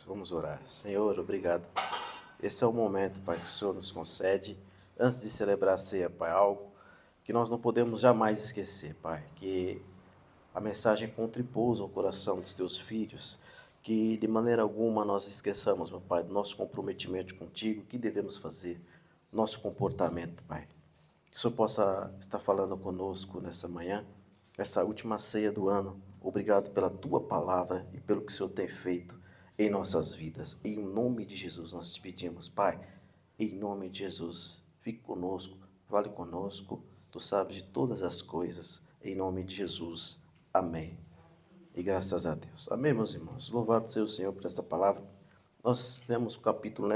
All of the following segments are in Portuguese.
Deus. Vamos orar. Senhor, obrigado. Esse é o momento, Pai, que o Senhor nos concede, antes de celebrar a ceia, Pai, algo que nós não podemos jamais esquecer, Pai, que a mensagem contribua ao coração dos teus filhos, que de maneira alguma nós esqueçamos, meu Pai, do nosso comprometimento contigo, o que devemos fazer, nosso comportamento, Pai. Que o Senhor possa estar falando conosco nessa manhã, essa última ceia do ano. Obrigado pela tua palavra e pelo que o Senhor tem feito em nossas vidas. Em nome de Jesus nós te pedimos, Pai, em nome de Jesus, fique conosco, fale conosco, tu sabes de todas as coisas, em nome de Jesus. Amém. E graças a Deus. Amém, meus irmãos. Louvado seja o Senhor por esta palavra. Nós temos o capítulo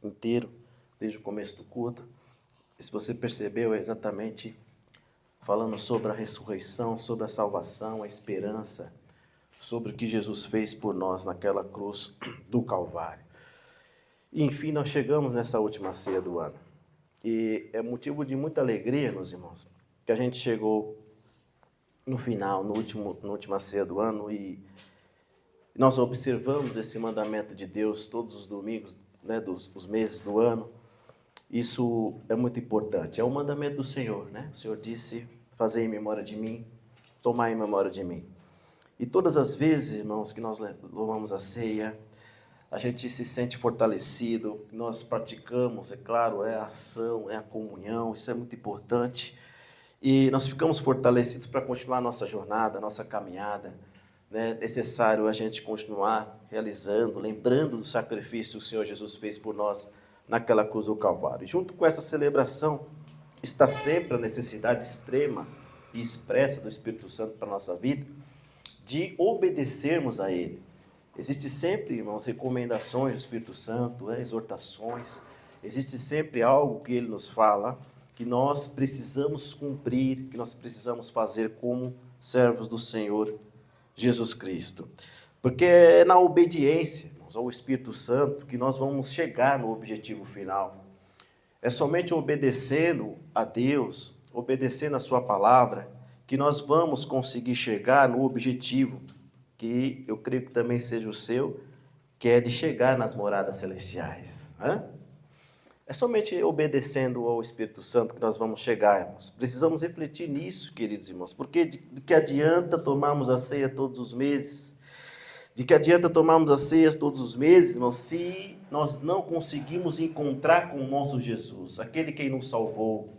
inteiro, desde o começo do culto. E se você percebeu, é exatamente falando sobre a ressurreição, sobre a salvação, a esperança, sobre o que Jesus fez por nós naquela cruz do Calvário. E, enfim, nós chegamos nessa última ceia do ano. E é motivo de muita alegria, meus irmãos, que a gente chegou no final, na última ceia do ano, e nós observamos esse mandamento de Deus todos os domingos, dos meses do ano. Isso é muito importante, é o mandamento do Senhor, né? O Senhor disse, fazei em memória de mim, tomai em memória de mim. E todas as vezes, irmãos, que nós louvamos a ceia, a gente se sente fortalecido, nós praticamos, é claro, é a ação, é a comunhão, isso é muito importante. E nós ficamos fortalecidos para continuar a nossa jornada, a nossa caminhada. É necessário a gente continuar realizando, lembrando do sacrifício que o Senhor Jesus fez por nós naquela cruz do Calvário. E junto com essa celebração está sempre a necessidade extrema e expressa do Espírito Santo para a nossa vida de obedecermos a Ele. Existe sempre, irmãos, recomendações do Espírito Santo, exortações, existe sempre algo que Ele nos fala que nós precisamos cumprir, que nós precisamos fazer como servos do Senhor Jesus Cristo. Porque é na obediência, irmãos, ao Espírito Santo que nós vamos chegar no objetivo final. É somente obedecendo a Deus, obedecendo a sua palavra, que nós vamos conseguir chegar no objetivo, que eu creio que também seja o seu, que é de chegar nas moradas celestiais. É somente obedecendo ao Espírito Santo que nós vamos chegar, irmãos. Precisamos refletir nisso, queridos irmãos, porque de que adianta tomarmos a ceia todos os meses? De que adianta tomarmos as ceias todos os meses, irmãos, se nós não conseguimos encontrar com o nosso Jesus, aquele que nos salvou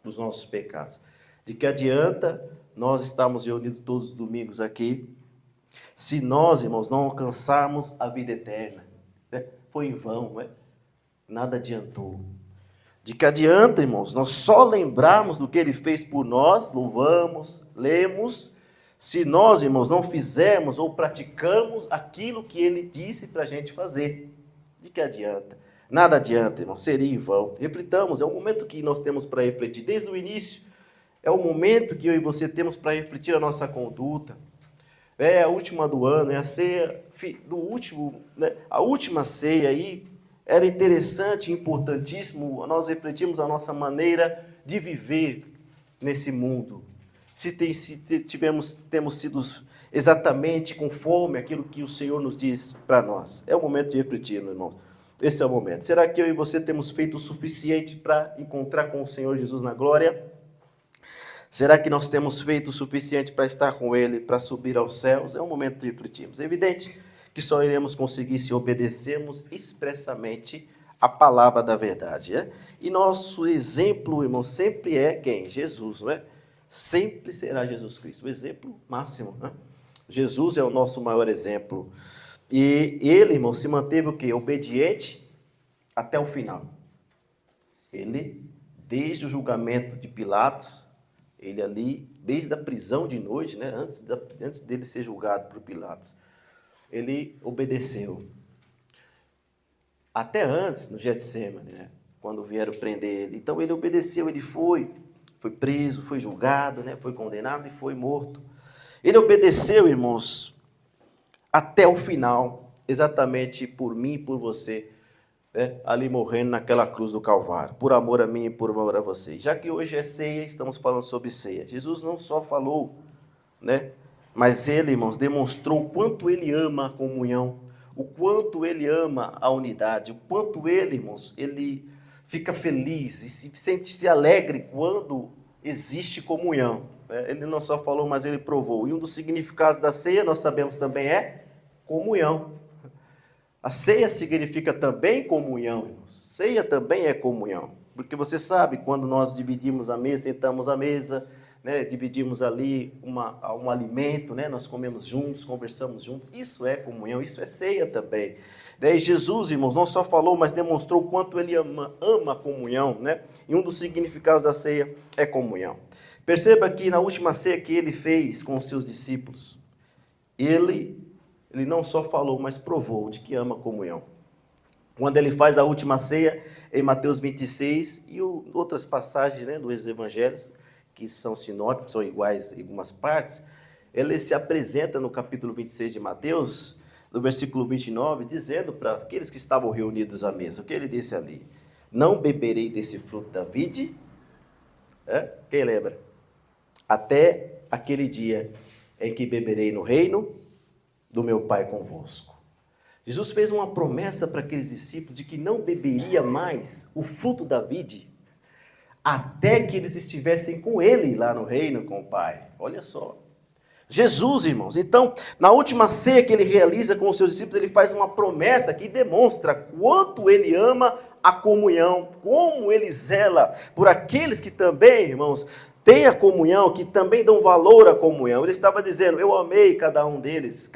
dos nossos pecados? De que adianta nós estarmos reunidos todos os domingos aqui, se nós, irmãos, não alcançarmos a vida eterna? Foi em vão, nada adiantou. De que adianta, irmãos, nós só lembrarmos do que Ele fez por nós, louvamos, lemos, se nós, irmãos, não fizermos ou praticamos aquilo que Ele disse para a gente fazer? De que adianta? Nada adianta, irmãos, seria em vão. Reflitamos, é o momento que nós temos para refletir, desde o início, é o momento que eu e você temos para refletir a nossa conduta. É a última do ano, é a ceia do último, a última ceia aí. Era interessante, importantíssimo nós refletirmos a nossa maneira de viver nesse mundo. Se temos sido exatamente conforme aquilo que o Senhor nos diz para nós. É o momento de refletir, meus irmãos. Esse é o momento. Será que eu e você temos feito o suficiente para encontrar com o Senhor Jesus na glória? Será que nós temos feito o suficiente para estar com Ele, para subir aos céus? É o momento de refletirmos. É evidente que só iremos conseguir se obedecermos expressamente a palavra da verdade. E nosso exemplo, irmão, sempre é quem? Jesus, não é? Sempre será Jesus Cristo, o exemplo máximo. Jesus é o nosso maior exemplo. E ele, irmão, se manteve o quê? Obediente até o final. Ele, desde o julgamento de Pilatos, ele ali, desde a prisão de noite, antes dele ser julgado por Pilatos, ele obedeceu. Até antes, no Getsemane, quando vieram prender ele. Então ele obedeceu, ele foi preso, foi julgado, foi condenado e foi morto. Ele obedeceu, irmãos, até o final, exatamente por mim e por você, ali morrendo naquela cruz do Calvário, por amor a mim e por amor a você. Já que hoje é ceia, estamos falando sobre ceia. Jesus não só falou, mas ele, irmãos, demonstrou o quanto ele ama a comunhão, o quanto ele ama a unidade, o quanto ele, irmãos, ele fica feliz e se sente-se alegre quando existe comunhão. Ele não só falou, mas ele provou. E um dos significados da ceia, nós sabemos também, é comunhão. A ceia significa também comunhão, irmãos. Ceia também é comunhão. Porque você sabe, quando nós dividimos a mesa, sentamos à mesa, né, dividimos ali um alimento, né, nós comemos juntos, conversamos juntos, isso é comunhão, isso é ceia também. Daí Jesus, irmãos, não só falou, mas demonstrou o quanto ele ama a comunhão, né? E um dos significados da ceia é comunhão. Perceba que na última ceia que ele fez com os seus discípulos, ele não só falou, mas provou de que ama a comunhão. Quando ele faz a última ceia, em Mateus 26 e outras passagens, né, dos evangelhos, que são sinóticos, são iguais em algumas partes, ele se apresenta no capítulo 26 de Mateus, no versículo 29, dizendo para aqueles que estavam reunidos à mesa, o que ele disse ali? Não beberei desse fruto da vide, quem lembra? Até aquele dia em que beberei no reino do meu Pai convosco. Jesus fez uma promessa para aqueles discípulos de que não beberia mais o fruto da vide, até que eles estivessem com ele lá no reino com o Pai. Olha só. Jesus, irmãos, então, na última ceia que ele realiza com os seus discípulos, ele faz uma promessa que demonstra quanto ele ama a comunhão, como ele zela por aqueles que também, irmãos, têm a comunhão, que também dão valor à comunhão. Ele estava dizendo, eu amei cada um deles,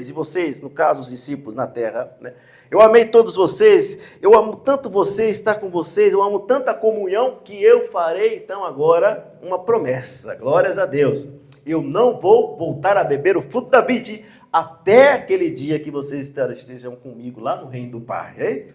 e vocês, no caso, os discípulos na terra, né? Eu amei todos vocês, eu amo tanto vocês, estar com vocês, eu amo tanta comunhão, que eu farei, então, agora, uma promessa. Glórias a Deus. Eu não vou voltar a beber o fruto da vide até aquele dia que vocês estejam comigo lá no reino do Pai. Hein?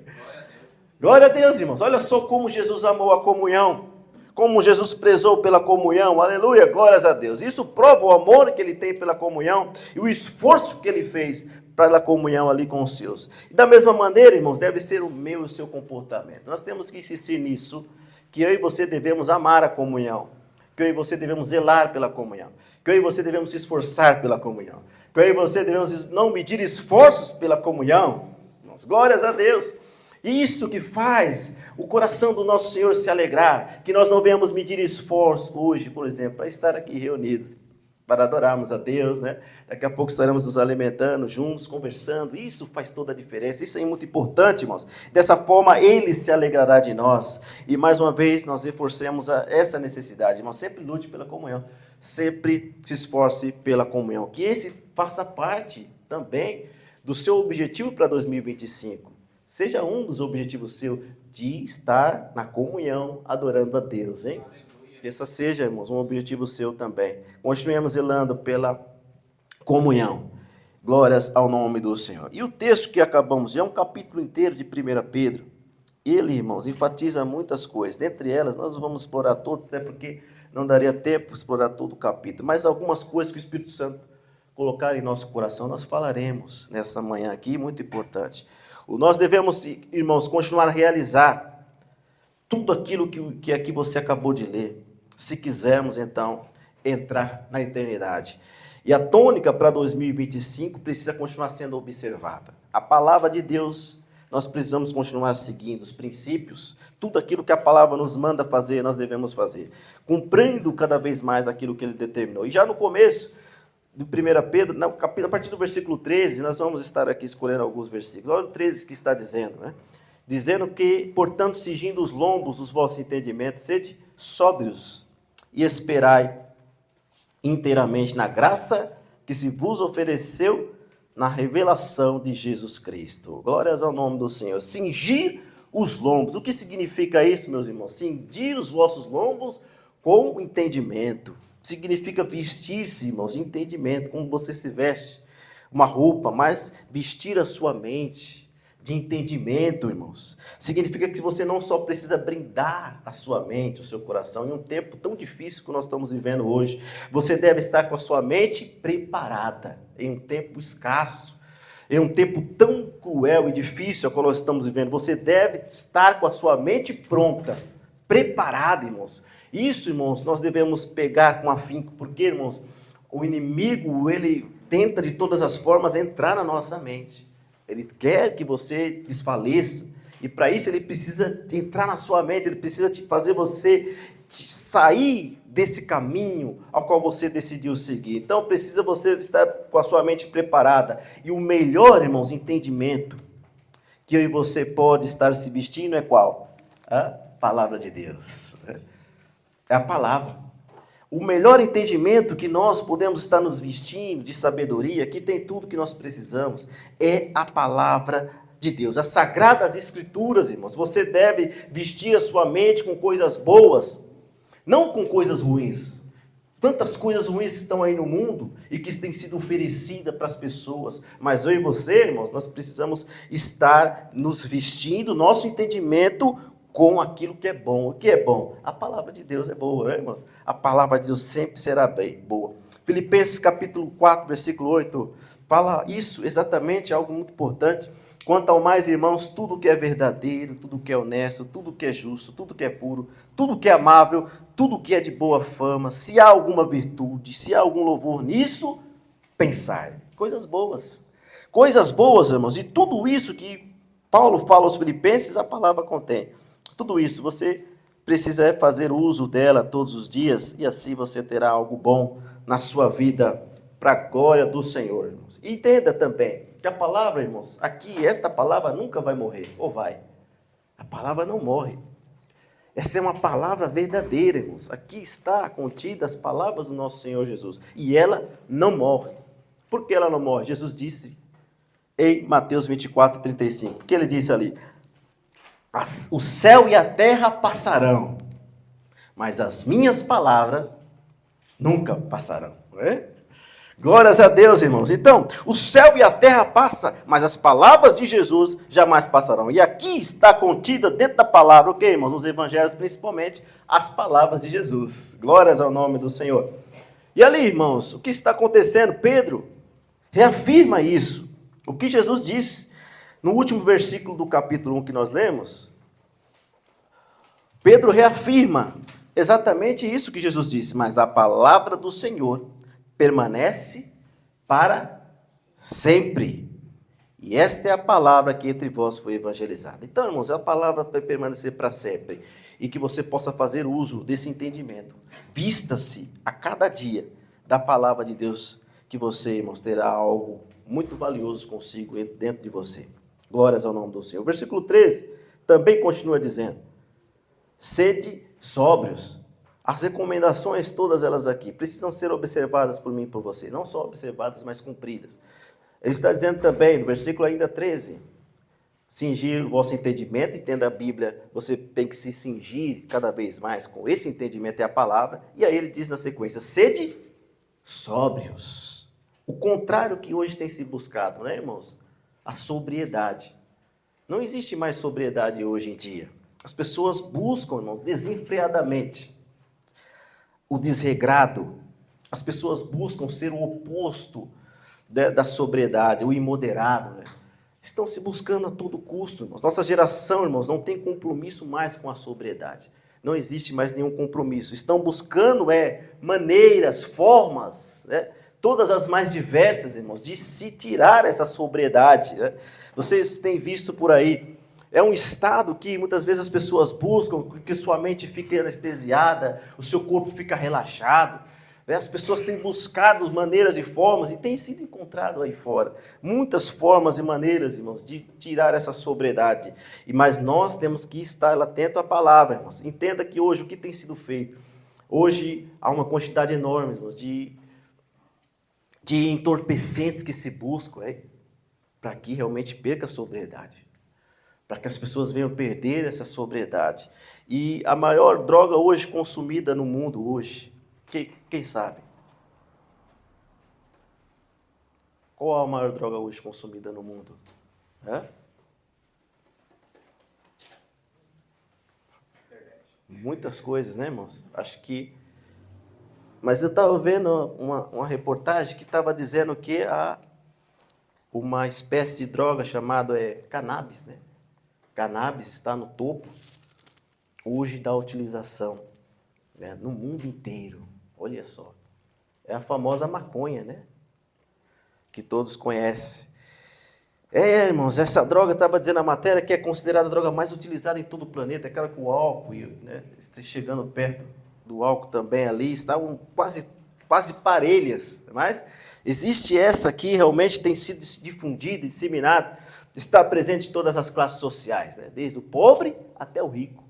Glória a Deus, irmãos. Olha só como Jesus amou a comunhão, como Jesus prezou pela comunhão. Aleluia, glórias a Deus. Isso prova o amor que ele tem pela comunhão e o esforço que ele fez para a comunhão ali com os seus. E da mesma maneira, irmãos, deve ser o meu e o seu comportamento. Nós temos que insistir nisso, que eu e você devemos amar a comunhão, que eu e você devemos zelar pela comunhão, que eu e você devemos se esforçar pela comunhão, que eu e você devemos não medir esforços pela comunhão. Irmãos, glórias a Deus. Isso que faz o coração do nosso Senhor se alegrar, que nós não venhamos medir esforço hoje, por exemplo, para estar aqui reunidos, para adorarmos a Deus, né? Daqui a pouco estaremos nos alimentando juntos, conversando. Isso faz toda a diferença, isso é muito importante, irmãos. Dessa forma, Ele se alegrará de nós. E mais uma vez, nós reforcemos essa necessidade, irmãos. Sempre lute pela comunhão, sempre se esforce pela comunhão. Que esse faça parte também do seu objetivo para 2025. Seja um dos objetivos seu de estar na comunhão, adorando a Deus, hein? Que essa seja, irmãos, um objetivo seu também. Continuemos zelando pela comunhão. Glórias ao nome do Senhor. E o texto que acabamos de é um capítulo inteiro de 1 Pedro. Ele, irmãos, enfatiza muitas coisas. Dentre elas, nós vamos explorar todas, até porque não daria tempo para explorar todo o capítulo. Mas algumas coisas que o Espírito Santo colocar em nosso coração, nós falaremos nessa manhã aqui, muito importante. Nós devemos, irmãos, continuar a realizar tudo aquilo que aqui você acabou de ler, se quisermos, então, entrar na eternidade. E a tônica para 2025 precisa continuar sendo observada. A palavra de Deus, nós precisamos continuar seguindo os princípios, tudo aquilo que a palavra nos manda fazer, nós devemos fazer, cumprindo cada vez mais aquilo que ele determinou. E já no começo do 1 Pedro, a partir do versículo 13, nós vamos estar aqui escolhendo alguns versículos. Olha o 13 que está dizendo, né? Dizendo que, portanto, cingindo os lombos dos vossos entendimentos, sede sóbrios e esperai inteiramente na graça que se vos ofereceu na revelação de Jesus Cristo. Glórias ao nome do Senhor. Cingir os lombos. O que significa isso, meus irmãos? Cingir os vossos lombos com entendimento. Significa vestir-se, irmãos, de entendimento, como você se veste, uma roupa, mas vestir a sua mente de entendimento, irmãos. Significa que você não só precisa brindar a sua mente, o seu coração, em um tempo tão difícil que nós estamos vivendo hoje. Você deve estar com a sua mente preparada, em um tempo escasso, em um tempo tão cruel e difícil como nós estamos vivendo. Você deve estar com a sua mente pronta, preparada, irmãos. Isso, irmãos, nós devemos pegar com afinco, porque, irmãos, o inimigo, ele tenta de todas as formas entrar na nossa mente. Ele quer que você desfaleça. E para isso ele precisa entrar na sua mente, ele precisa te fazer você sair desse caminho ao qual você decidiu seguir. Então precisa você estar com a sua mente preparada. E o melhor, irmãos, entendimento que eu e você pode estar se vestindo é qual? A palavra de Deus. É a palavra. O melhor entendimento que nós podemos estar nos vestindo de sabedoria, que tem tudo que nós precisamos, é a palavra de Deus. As sagradas escrituras, irmãos. Você deve vestir a sua mente com coisas boas, não com coisas ruins. Tantas coisas ruins estão aí no mundo e que têm sido oferecidas para as pessoas. Mas eu e você, irmãos, nós precisamos estar nos vestindo, nosso entendimento com aquilo que é bom. O que é bom? A palavra de Deus é boa, né, irmãos? A palavra de Deus sempre será bem boa. Filipenses capítulo 4, versículo 8, fala isso exatamente, algo muito importante. Quanto ao mais, irmãos, tudo que é verdadeiro, tudo que é honesto, tudo que é justo, tudo que é puro, tudo que é amável, tudo que é de boa fama, se há alguma virtude, se há algum louvor nisso, pensai. Coisas boas. Coisas boas, irmãos. E tudo isso que Paulo fala aos Filipenses, a palavra contém. Tudo isso, você precisa fazer uso dela todos os dias e assim você terá algo bom na sua vida para a glória do Senhor, irmãos. E entenda também que a palavra, irmãos, aqui, esta palavra nunca vai morrer, ou vai? A palavra não morre. Essa é uma palavra verdadeira, irmãos. Aqui está contida as palavras do nosso Senhor Jesus. E ela não morre. Por que ela não morre? Jesus disse em Mateus 24, 35. O que ele disse ali? O céu e a terra passarão, mas as minhas palavras nunca passarão. Não é? Glórias a Deus, irmãos. Então, o céu e a terra passam, mas as palavras de Jesus jamais passarão. E aqui está contida dentro da palavra, o que, irmãos? Nos evangelhos, principalmente, as palavras de Jesus. Glórias ao nome do Senhor. E ali, irmãos, o que está acontecendo? Pedro reafirma isso. O que Jesus disse no último versículo do capítulo 1 que nós lemos, Pedro reafirma exatamente isso que Jesus disse, mas a palavra do Senhor permanece para sempre. E esta é a palavra que entre vós foi evangelizada. Então, irmãos, a palavra vai permanecer para sempre. E que você possa fazer uso desse entendimento. Vista-se a cada dia da palavra de Deus, que você, irmãos, terá algo muito valioso consigo dentro de você. Glórias ao nome do Senhor. O versículo 13 também continua dizendo: sede sóbrios. As recomendações, todas elas aqui, precisam ser observadas por mim e por você. Não só observadas, mas cumpridas. Ele está dizendo também, no versículo ainda 13, cingir o vosso entendimento, entenda a Bíblia, você tem que se cingir cada vez mais com esse entendimento, é a palavra. E aí ele diz na sequência, sede sóbrios. O contrário que hoje tem se buscado, né, irmãos? A sobriedade. Não existe mais sobriedade hoje em dia. As pessoas buscam, irmãos, desenfreadamente o desregrado. As pessoas buscam ser o oposto da sobriedade, o imoderado, né? Estão se buscando a todo custo, irmãos. Nossa geração, irmãos, não tem compromisso mais com a sobriedade. Não existe mais nenhum compromisso. Estão buscando maneiras, formas, né? Todas as mais diversas, irmãos, de se tirar essa sobriedade, né? Vocês têm visto por aí, é um estado que muitas vezes as pessoas buscam, que sua mente fica anestesiada, o seu corpo fica relaxado. Né? As pessoas têm buscado maneiras e formas, e tem sido encontrado aí fora, muitas formas e maneiras, irmãos, de tirar essa sobriedade. Mas nós temos que estar atento à palavra, irmãos. Entenda que hoje o que tem sido feito? Hoje há uma quantidade enorme, irmãos, de entorpecentes que se buscam, para que realmente perca a sobriedade. Para que as pessoas venham perder essa sobriedade. E a maior droga hoje consumida no mundo hoje, quem sabe? Qual a maior droga hoje consumida no mundo? Muitas coisas, né, irmãos? Acho que... Mas eu estava vendo uma reportagem que estava dizendo que há uma espécie de droga chamada cannabis, né? Cannabis está no topo hoje da utilização, né, no mundo inteiro. Olha só. É a famosa maconha, né? Que todos conhecem. Irmãos, essa droga, estava dizendo a matéria, que é considerada a droga mais utilizada em todo o planeta, aquela com o álcool, né? Chegando perto do álcool também ali, estavam quase parelhas, mas existe essa aqui, realmente tem sido difundida, disseminada, está presente em todas as classes sociais, né? Desde o pobre até o rico,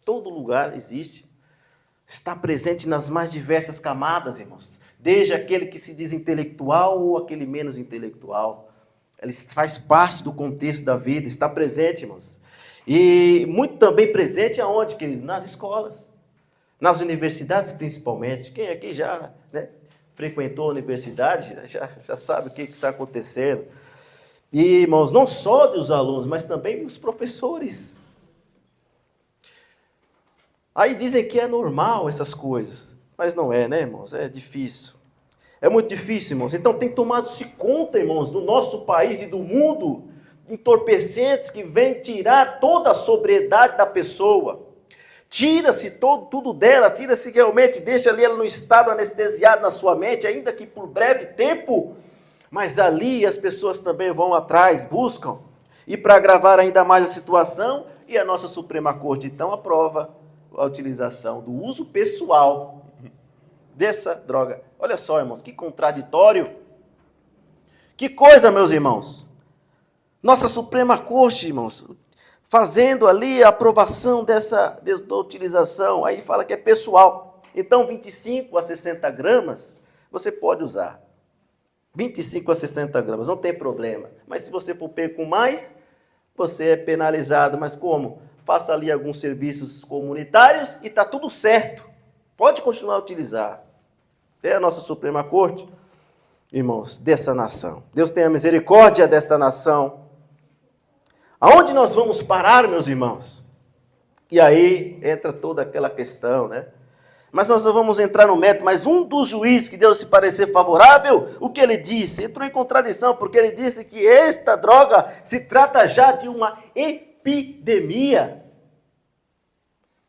todo lugar existe, está presente nas mais diversas camadas, irmãos, desde aquele que se diz intelectual ou aquele menos intelectual. Ele faz parte do contexto da vida, está presente, irmãos. E muito também presente aonde, queridos? Nas escolas, nas universidades principalmente. Quem aqui já, né, frequentou a universidade, já sabe o que está acontecendo. E, irmãos, não só dos alunos, mas também dos professores. Aí dizem que é normal essas coisas, mas não é, né, irmãos? É difícil. É muito difícil, irmãos. Então tem tomado-se conta, irmãos, do nosso país e do mundo, entorpecentes que vêm tirar toda a sobriedade da pessoa. Tira-se tudo dela, tira-se realmente, deixa ali ela no estado anestesiado na sua mente, ainda que por breve tempo. Mas ali as pessoas também vão atrás, buscam. E para agravar ainda mais a situação, e a nossa Suprema Corte então aprova a utilização do uso pessoal dessa droga. Olha só, irmãos, que contraditório. Que coisa, meus irmãos. Nossa Suprema Corte, irmãos, fazendo ali a aprovação da utilização, aí fala que é pessoal. Então, 25 a 60 gramas, você pode usar. 25 a 60 gramas, não tem problema. Mas se você for pego com mais, você é penalizado. Mas como? Faça ali alguns serviços comunitários e está tudo certo. Pode continuar a utilizar. É a nossa Suprema Corte, irmãos, dessa nação. Deus tenha misericórdia desta nação. Aonde nós vamos parar, meus irmãos? E aí entra toda aquela questão, né? Mas nós não vamos entrar no mérito, mas um dos juízes que Deus se parecer favorável, o que ele disse? Entrou em contradição, porque ele disse que esta droga se trata já de uma epidemia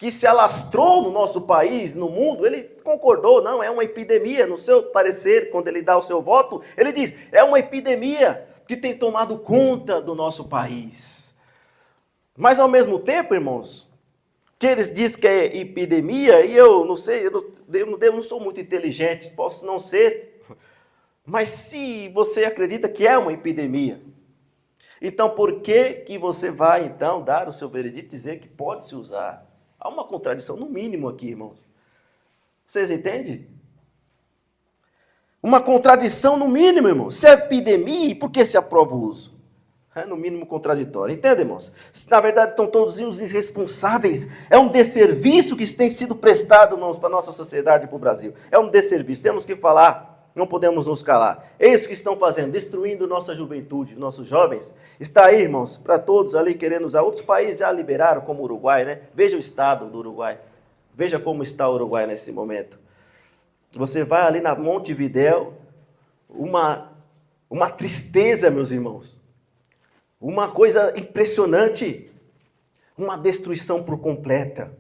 que se alastrou no nosso país, no mundo. Ele concordou, não, é uma epidemia. No seu parecer, quando ele dá o seu voto, ele diz, é uma epidemia que tem tomado conta do nosso país. Mas ao mesmo tempo, irmãos, que eles dizem que é epidemia, e eu não sei, eu não sou muito inteligente, posso não ser, mas se você acredita que é uma epidemia, então por que você vai então dar o seu veredito e dizer que pode se usar? Há uma contradição, no mínimo, aqui, irmãos. Vocês entendem? Uma contradição, no mínimo, irmãos. Se é epidemia, por que se aprova o uso? É, no mínimo, contraditório. Entende, irmãos? Na verdade, estão todos os irresponsáveis. É um desserviço que tem sido prestado, irmãos, para a nossa sociedade e para o Brasil. É um desserviço. Temos que falar. Não podemos nos calar. É isso que estão fazendo, destruindo nossa juventude, nossos jovens. Está aí, irmãos, para todos ali querendo usar. Outros países já liberaram, como o Uruguai, né? Veja o estado do Uruguai. Veja como está o Uruguai nesse momento. Você vai ali na Montevidéu, uma tristeza, meus irmãos. Uma coisa impressionante. Uma destruição por completa.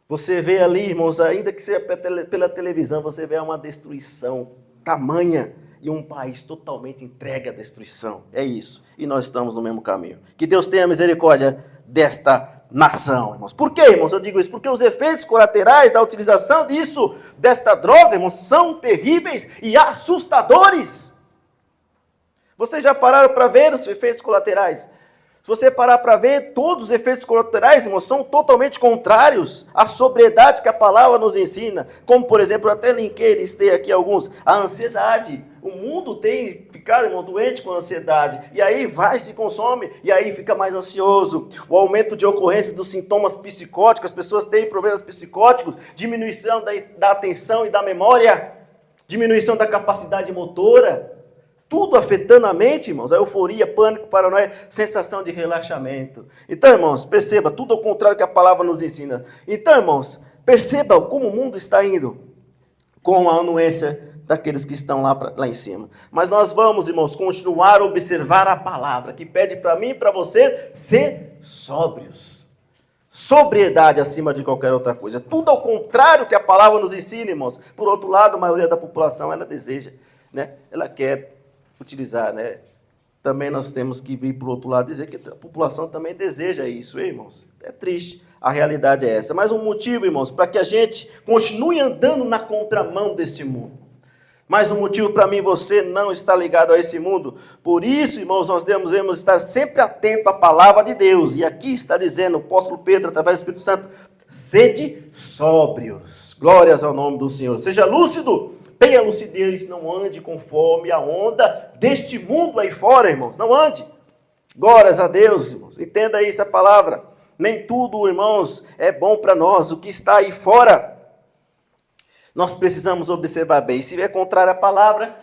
Você vê ali, irmãos, ainda que seja pela televisão, você vê uma destruição tamanha e um país totalmente entregue à destruição. É isso. E nós estamos no mesmo caminho. Que Deus tenha misericórdia desta nação, irmãos. Por que, irmãos, eu digo isso? Porque os efeitos colaterais da utilização desta droga, irmãos, são terríveis e assustadores. Vocês já pararam para ver os efeitos colaterais? Se você parar para ver, todos os efeitos colaterais, irmãos, são totalmente contrários à sobriedade que a palavra nos ensina. Como, por exemplo, eu até linkei, listei aqui alguns. A ansiedade. O mundo tem ficado, irmão, doente com ansiedade. E aí se consome, e aí fica mais ansioso. O aumento de ocorrência dos sintomas psicóticos, as pessoas têm problemas psicóticos, diminuição da atenção e da memória, diminuição da capacidade motora. Tudo afetando a mente, irmãos, a euforia, pânico, paranoia, sensação de relaxamento. Então, irmãos, perceba, tudo ao contrário que a palavra nos ensina. Então, irmãos, perceba como o mundo está indo com a anuência daqueles que estão lá em cima. Mas nós vamos, irmãos, continuar a observar a palavra, que pede para mim e para você ser sóbrios. Sobriedade acima de qualquer outra coisa. Tudo ao contrário que a palavra nos ensina, irmãos. Por outro lado, a maioria da população, ela deseja, né? Ela quer utilizar, né, também nós temos que vir para o outro lado dizer que a população também deseja isso, hein, irmãos? É triste, a realidade é essa. Mas um motivo, irmãos, para que a gente continue andando na contramão deste mundo. Mais um motivo para mim e você não estar ligado a esse mundo. Por isso, irmãos, nós devemos estar sempre atentos à palavra de Deus. E aqui está dizendo o apóstolo Pedro, através do Espírito Santo, sede sóbrios. Glórias ao nome do Senhor. Seja lúcido, tenha lucidez, não ande conforme a onda deste mundo aí fora, irmãos. Não ande. Glórias a Deus, irmãos. Entenda isso, a palavra. Nem tudo, irmãos, é bom para nós. O que está aí fora, nós precisamos observar bem. Se é contrário à palavra,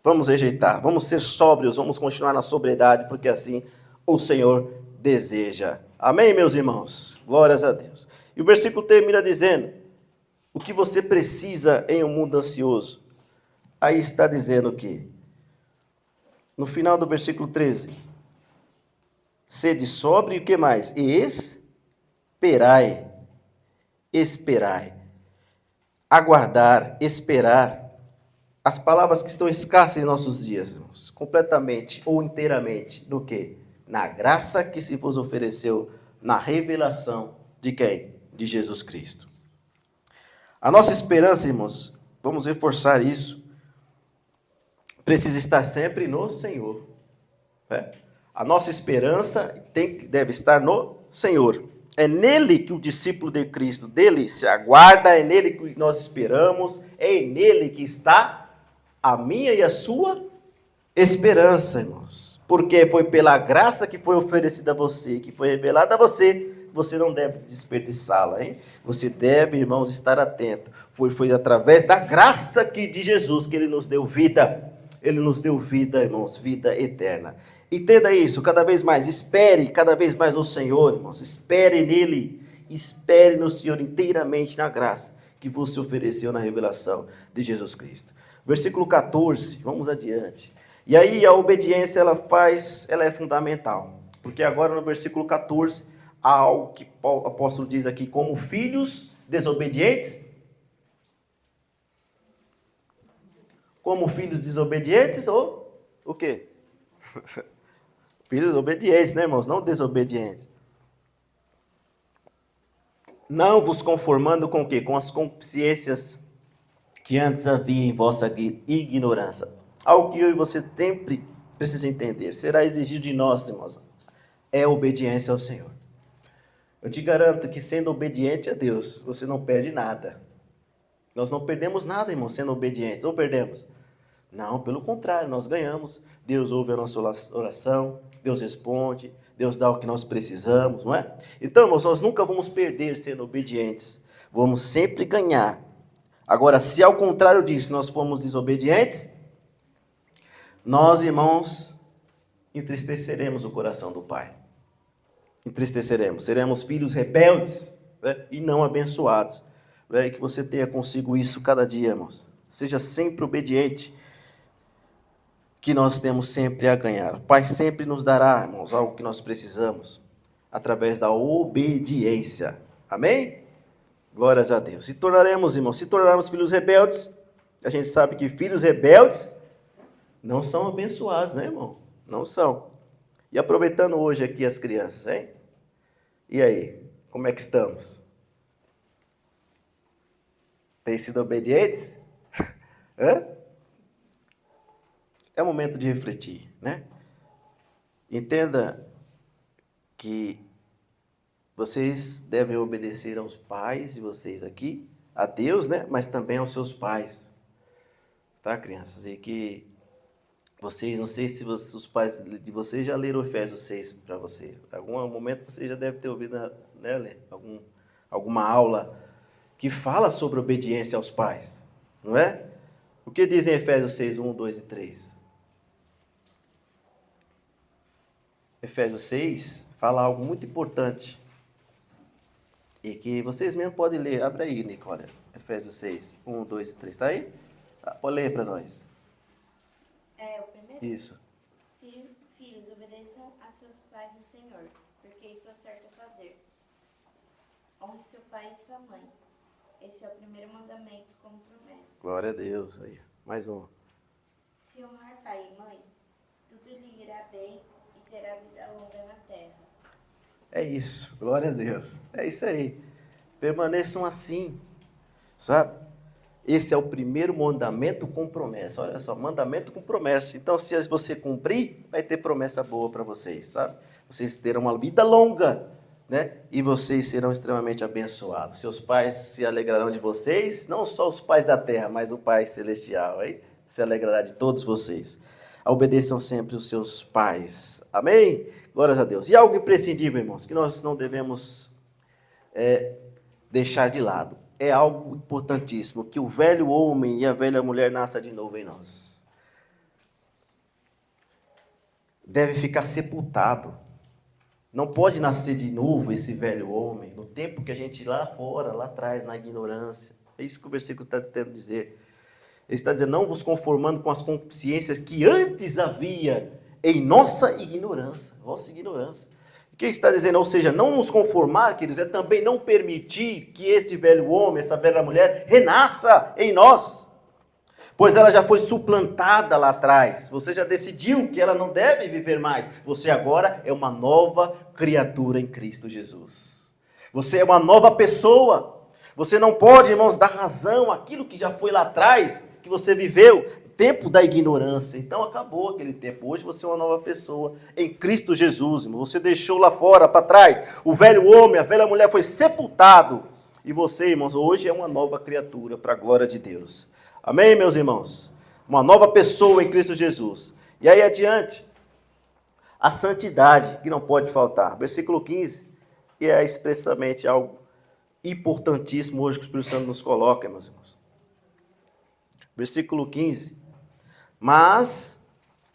vamos rejeitar. Vamos ser sóbrios, vamos continuar na sobriedade, porque assim o Senhor deseja. Amém, meus irmãos? Glórias a Deus. E o versículo termina dizendo, o que você precisa em um mundo ansioso? Aí está dizendo o quê? No final do versículo 13. Sede sóbrio e o que mais? E esperai. Esperai. Aguardar, esperar. As palavras que estão escassas em nossos dias, irmãos, completamente ou inteiramente, do que? Na graça que se vos ofereceu, na revelação de quem? De Jesus Cristo. A nossa esperança, irmãos, vamos reforçar isso, precisa estar sempre no Senhor. Né? A nossa esperança deve estar no Senhor. É nele que o discípulo de Cristo, dele se aguarda, é nele que nós esperamos, é nele que está a minha e a sua esperança, irmãos. Porque foi pela graça que foi oferecida a você, que foi revelada a você, você não deve desperdiçá-la, hein? Você deve, irmãos, estar atento. Foi através da graça de Jesus que ele nos deu vida. Ele nos deu vida, irmãos, vida eterna. Entenda isso, cada vez mais, espere cada vez mais no Senhor, irmãos, espere nele, espere no Senhor inteiramente na graça que você ofereceu na revelação de Jesus Cristo. Versículo 14, vamos adiante. E aí a obediência ela é fundamental, porque agora no versículo 14, há algo que o apóstolo diz aqui, como filhos desobedientes. Como filhos desobedientes ou o quê? Filhos obedientes, né, irmãos? Não desobedientes. Não vos conformando com o quê? Com as consciências que antes havia em vossa ignorância. Algo que eu e você sempre precisa entender. Será exigido de nós, irmãos, é obediência ao Senhor. Eu te garanto que sendo obediente a Deus, você não perde nada. Nós não perdemos nada, irmão, sendo obedientes. Ou perdemos? Não, pelo contrário, nós ganhamos. Deus ouve a nossa oração, Deus responde, Deus dá o que nós precisamos, não é? Então, irmãos, nós nunca vamos perder sendo obedientes. Vamos sempre ganhar. Agora, se ao contrário disso nós formos desobedientes, nós, irmãos, entristeceremos o coração do Pai. Entristeceremos. Seremos filhos rebeldes, né? E não abençoados. E que você tenha consigo isso cada dia, irmãos. Seja sempre obediente, que nós temos sempre a ganhar. O Pai sempre nos dará, irmãos, algo que nós precisamos, através da obediência. Amém? Glórias a Deus. Se tornaremos, irmãos, se tornarmos filhos rebeldes, a gente sabe que filhos rebeldes não são abençoados, né, irmão? Não são. E aproveitando hoje aqui as crianças, hein? E aí, como é que estamos? Tem sido obedientes? Hã? É o momento de refletir, né? Entenda que vocês devem obedecer aos pais de vocês aqui, a Deus, né? Mas também aos seus pais, tá, crianças? E que vocês, não sei se os pais de vocês já leram Efésios 6 para vocês. Em algum momento vocês já devem ter ouvido, né, Lê? Alguma aula que fala sobre obediência aos pais, não é? O que dizem Efésios 6, 1, 2 e 3? Efésios 6 fala algo muito importante e que vocês mesmos podem ler. Abre aí, Nicole. Efésios 6, 1, 2 e 3. Está aí? Pode ler para nós. É o primeiro? Isso. Filhos, obedeçam a seus pais no Senhor, porque isso é o certo a fazer. Honre seu pai e sua mãe. Esse é o primeiro mandamento como promessa. Glória a Deus. Aí. Mais um. Se honrar pai e mãe, tudo lhe irá bem e terá vida longa na terra. É isso, glória a Deus. É isso aí. Permaneçam assim, sabe? Esse é o primeiro mandamento com promessa. Olha só, mandamento com promessa. Então, se você cumprir, vai ter promessa boa para vocês, sabe? Vocês terão uma vida longa, né? E vocês serão extremamente abençoados. Seus pais se alegrarão de vocês, não só os pais da terra, mas o Pai Celestial, hein? Se alegrará de todos vocês. Obedeçam sempre os seus pais. Amém? Glórias a Deus. E algo imprescindível, irmãos, que nós não devemos deixar de lado. É algo importantíssimo, que o velho homem e a velha mulher nasçam de novo em nós. Deve ficar sepultado. Não pode nascer de novo esse velho homem, no tempo que a gente lá fora, lá atrás, na ignorância. É isso que o versículo está tentando dizer. Ele está dizendo, não vos conformando com as consciências que antes havia em nossa ignorância. Vossa ignorância. O que está dizendo? Ou seja, não nos conformar, queridos, é também não permitir que esse velho homem, essa velha mulher, renasça em nós. Pois ela já foi suplantada lá atrás. Você já decidiu que ela não deve viver mais. Você agora é uma nova criatura em Cristo Jesus. Você é uma nova pessoa. Você não pode, irmãos, dar razão àquilo que já foi lá atrás, que você viveu, tempo da ignorância. Então acabou aquele tempo. Hoje você é uma nova pessoa em Cristo Jesus, irmão. Você deixou lá fora, para trás, o velho homem, a velha mulher foi sepultado. E você, irmãos, hoje é uma nova criatura para a glória de Deus. Amém, meus irmãos? Uma nova pessoa em Cristo Jesus. E aí adiante, a santidade, que não pode faltar. Versículo 15, que é expressamente algo importantíssimo hoje que o Espírito Santo nos coloca, meus irmãos. Versículo 15. Mas,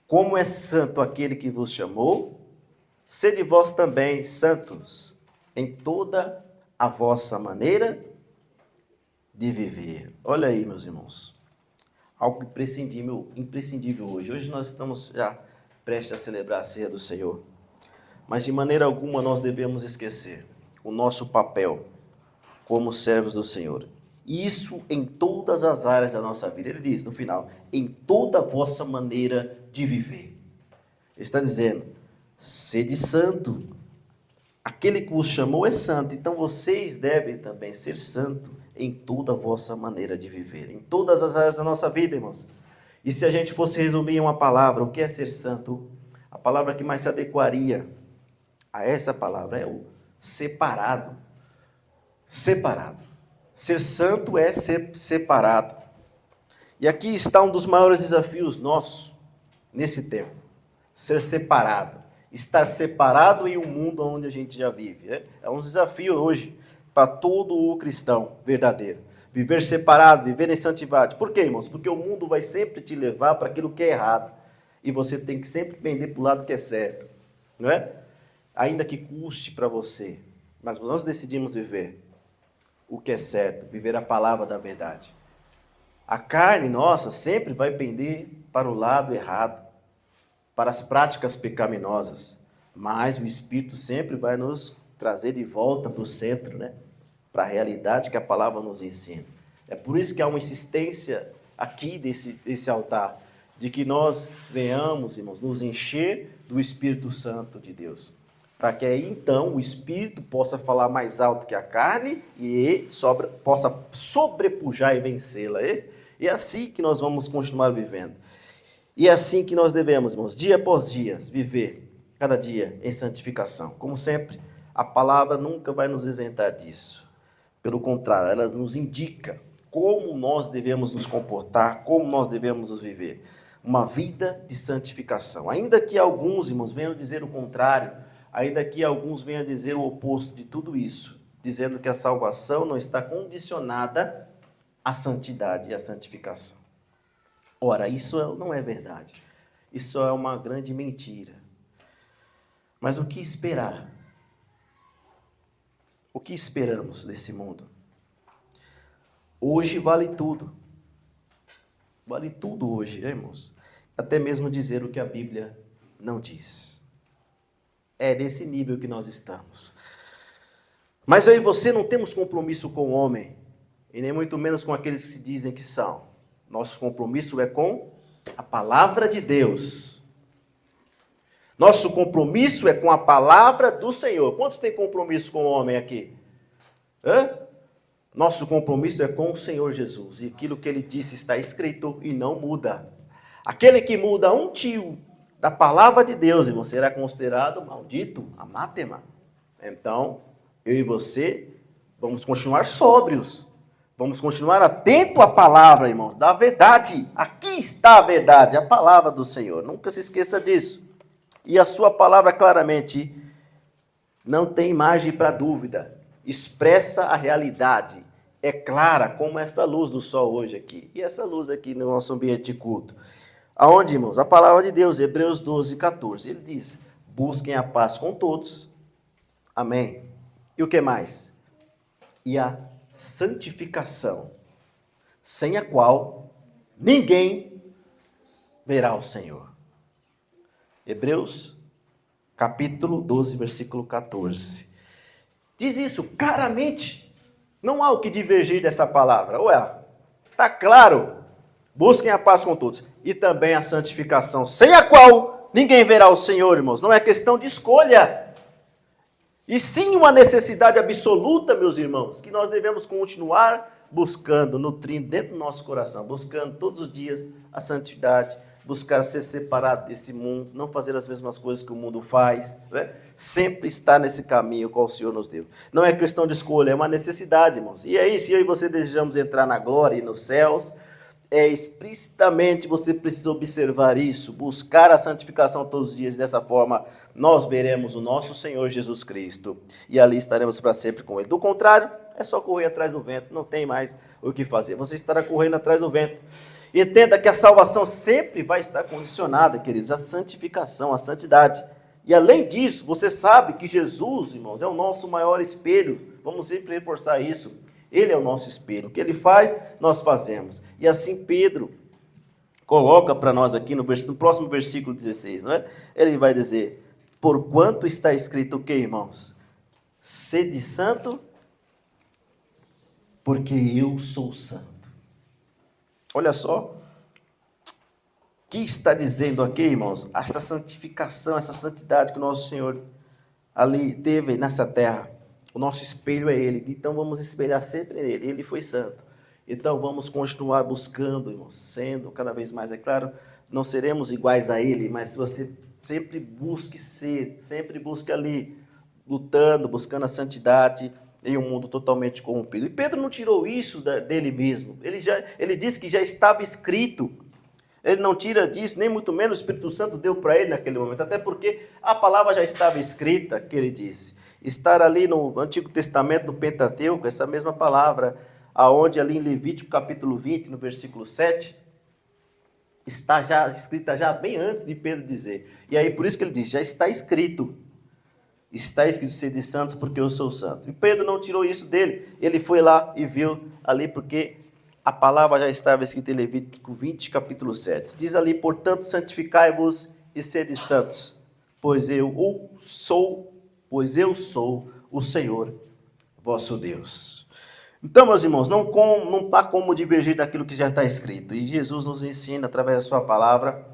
como é santo aquele que vos chamou, sede vós também santos em toda a vossa maneira de viver. Olha aí, meus irmãos. Algo imprescindível hoje. Hoje nós estamos já prestes a celebrar a ceia do Senhor. Mas de maneira alguma nós devemos esquecer o nosso papel como servos do Senhor. E isso em todas as áreas da nossa vida. Ele diz no final, em toda a vossa maneira de viver. Ele está dizendo, sede santo. Aquele que vos chamou é santo, então vocês devem também ser santos em toda a vossa maneira de viver. Em todas as áreas da nossa vida, irmãos. E se a gente fosse resumir em uma palavra, o que é ser santo? A palavra que mais se adequaria a essa palavra é o separado. Separado. Ser santo é ser separado. E aqui está um dos maiores desafios nossos nesse tempo. Ser separado. Estar separado em um mundo onde a gente já vive. É um desafio hoje para todo o cristão verdadeiro. Viver separado, viver em santidade. Por quê, irmãos? Porque o mundo vai sempre te levar para aquilo que é errado. E você tem que sempre pender para o lado que é certo. Não é? Ainda que custe para você. Mas nós decidimos viver o que é certo, viver a palavra da verdade. A carne nossa sempre vai pender para o lado errado, para as práticas pecaminosas, mas o Espírito sempre vai nos trazer de volta para o centro, né? Para a realidade que a palavra nos ensina. É por isso que há uma insistência aqui desse altar, de que nós venhamos, irmãos, nos encher do Espírito Santo de Deus, para que aí então o Espírito possa falar mais alto que a carne e possa sobrepujar e vencê-la. E é assim que nós vamos continuar vivendo. E é assim que nós devemos, irmãos, dia após dia, viver cada dia em santificação. Como sempre, a palavra nunca vai nos isentar disso. Pelo contrário, ela nos indica como nós devemos nos comportar, como nós devemos nos viver. Uma vida de santificação. Ainda que alguns, irmãos, venham dizer o contrário, ainda que alguns venham dizer o oposto de tudo isso, dizendo que a salvação não está condicionada à santidade e à santificação. Ora, isso não é verdade. Isso é uma grande mentira. Mas o que esperar? O que esperamos desse mundo? Hoje vale tudo. Vale tudo hoje, irmãos. Até mesmo dizer o que a Bíblia não diz. É nesse nível que nós estamos. Mas eu e você não temos compromisso com o homem, e nem muito menos com aqueles que se dizem que são. Nosso compromisso é com a palavra de Deus. Nosso compromisso é com a palavra do Senhor. Quantos têm compromisso com o homem aqui? Hã? Nosso compromisso é com o Senhor Jesus. E aquilo que ele disse está escrito e não muda. Aquele que muda um tio da palavra de Deus, irmão, será considerado maldito, anátema. Então, eu e você vamos continuar sóbrios. Vamos continuar atento à palavra, irmãos, da verdade. Aqui está a verdade, a palavra do Senhor. Nunca se esqueça disso. E a sua palavra claramente não tem margem para dúvida. Expressa a realidade. É clara como esta luz do sol hoje aqui. E essa luz aqui no nosso ambiente de culto. Aonde, irmãos? A palavra de Deus, Hebreus 12, 14. Ele diz, busquem a paz com todos. Amém. E o que mais? E a santificação, sem a qual ninguém verá o Senhor. Hebreus, capítulo 12, versículo 14. Diz isso claramente. Não há o que divergir dessa palavra. Ué, está claro. Busquem a paz com todos. E também a santificação, sem a qual ninguém verá o Senhor, irmãos. Não é questão de escolha. E sim uma necessidade absoluta, meus irmãos, que nós devemos continuar buscando, nutrindo dentro do nosso coração, buscando todos os dias a santidade, buscar ser separado desse mundo, não fazer as mesmas coisas que o mundo faz, né? Sempre estar nesse caminho qual o Senhor nos deu. Não é questão de escolha, é uma necessidade, irmãos. E aí, se eu e você desejamos entrar na glória e nos céus, explicitamente você precisa observar isso, buscar a santificação todos os dias. Dessa forma, nós veremos o nosso Senhor Jesus Cristo e ali estaremos para sempre com Ele. Do contrário, é só correr atrás do vento, não tem mais o que fazer. Você estará correndo atrás do vento. Entenda que a salvação sempre vai estar condicionada, queridos, à santificação, à santidade. E além disso, você sabe que Jesus, irmãos, é o nosso maior espelho. Vamos sempre reforçar isso. Ele é o nosso espelho. O que ele faz, nós fazemos. E assim Pedro coloca para nós aqui no próximo versículo 16, não é? Ele vai dizer, porquanto está escrito o que, irmãos? Sede santo, porque eu sou santo. Olha só, o que está dizendo aqui, irmãos? Essa santificação, essa santidade que o nosso Senhor ali teve nessa terra. O nosso espelho é Ele, então vamos espelhar sempre Ele. Ele foi santo. Então vamos continuar buscando, irmãos, sendo cada vez mais, é claro, não seremos iguais a Ele, mas você sempre busque ser, sempre busque ali, lutando, buscando a santidade em um mundo totalmente corrompido. E Pedro não tirou isso dele mesmo, ele disse que já estava escrito. Ele não tira disso, nem muito menos o Espírito Santo deu para ele naquele momento, até porque a palavra já estava escrita, que ele disse. Estar ali no Antigo Testamento, no Pentateuco, essa mesma palavra, aonde ali em Levítico capítulo 20, no versículo 7, está já escrita já bem antes de Pedro dizer. E aí por isso que ele diz, já está escrito sede santos porque eu sou santo. E Pedro não tirou isso dele, ele foi lá e viu ali porque a palavra já estava escrita em Levítico 20, capítulo 7. Diz ali, portanto, santificai-vos e sede santos, pois eu sou o Senhor, vosso Deus. Então, meus irmãos, não há como divergir daquilo que já está escrito. E Jesus nos ensina, através da sua palavra,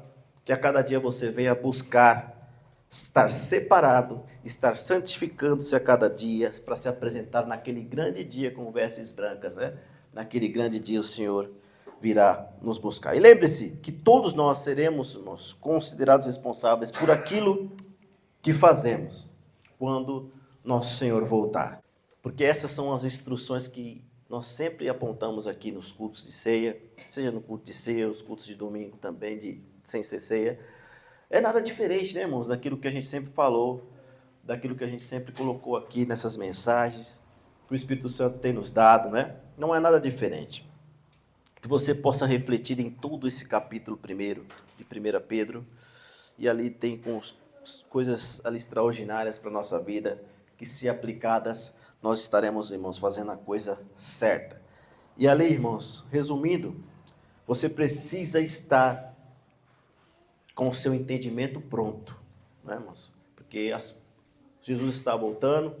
que a cada dia você venha buscar estar separado, estar santificando-se a cada dia, para se apresentar naquele grande dia com vestes brancas, né? Naquele grande dia o Senhor virá nos buscar. E lembre-se que todos nós seremos considerados responsáveis por aquilo que fazemos quando nosso Senhor voltar. Porque essas são as instruções que nós sempre apontamos aqui nos cultos de ceia, seja no culto de ceia, os cultos de domingo também, sem ser ceia. É nada diferente, né, irmãos, daquilo que a gente sempre falou, daquilo que a gente sempre colocou aqui nessas mensagens, que o Espírito Santo tem nos dado, né? Não é nada diferente. Que você possa refletir em todo esse capítulo primeiro, de 1 Pedro, e ali tem coisas ali extraordinárias para a nossa vida, que se aplicadas, nós estaremos, irmãos, fazendo a coisa certa. E ali, irmãos, resumindo, você precisa estar com o seu entendimento pronto, né, irmãos? Porque Jesus está voltando.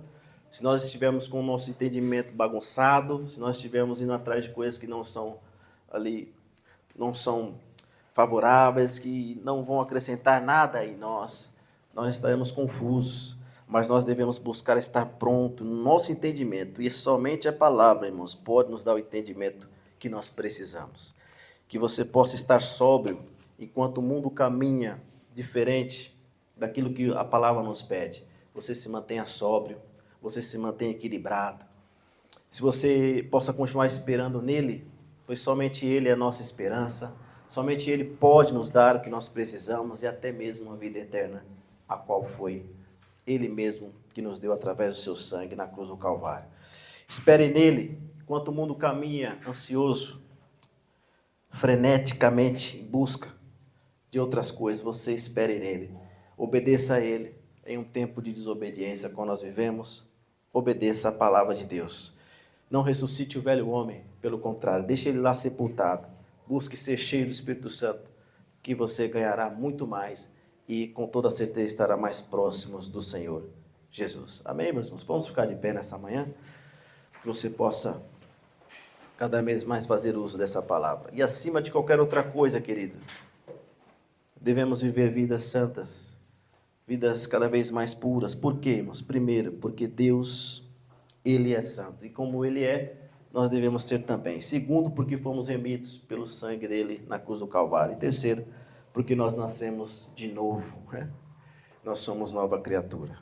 Se nós estivermos com o nosso entendimento bagunçado, se nós estivermos indo atrás de coisas que não são ali, não são favoráveis, que não vão acrescentar nada em nós, nós estaremos confusos, mas nós devemos buscar estar pronto no nosso entendimento, e somente a palavra, irmãos, pode nos dar o entendimento que nós precisamos. Que você possa estar sóbrio enquanto o mundo caminha diferente daquilo que a palavra nos pede. Você se mantenha sóbrio, você se mantenha equilibrado. Se você possa continuar esperando nele, pois somente ele é a nossa esperança, somente ele pode nos dar o que nós precisamos e até mesmo a vida eterna, a qual foi ele mesmo que nos deu através do seu sangue na cruz do Calvário. Espere nele, enquanto o mundo caminha ansioso, freneticamente em busca de outras coisas, você espere nele. Obedeça a ele em um tempo de desobediência, quando nós vivemos. Obedeça a palavra de Deus. Não ressuscite o velho homem, pelo contrário, deixe ele lá sepultado. Busque ser cheio do Espírito Santo, que você ganhará muito mais e com toda certeza estará mais próximos do Senhor Jesus. Amém, meus irmãos? Vamos ficar de pé nessa manhã, que você possa cada vez mais fazer uso dessa palavra. E acima de qualquer outra coisa, querido, devemos viver vidas santas, vidas cada vez mais puras. Por quê, irmãos? Primeiro, porque Deus, Ele é santo. E como Ele é, nós devemos ser também. Segundo, porque fomos remidos pelo sangue dEle na cruz do Calvário. E terceiro, porque nós nascemos de novo, né? Nós somos nova criatura.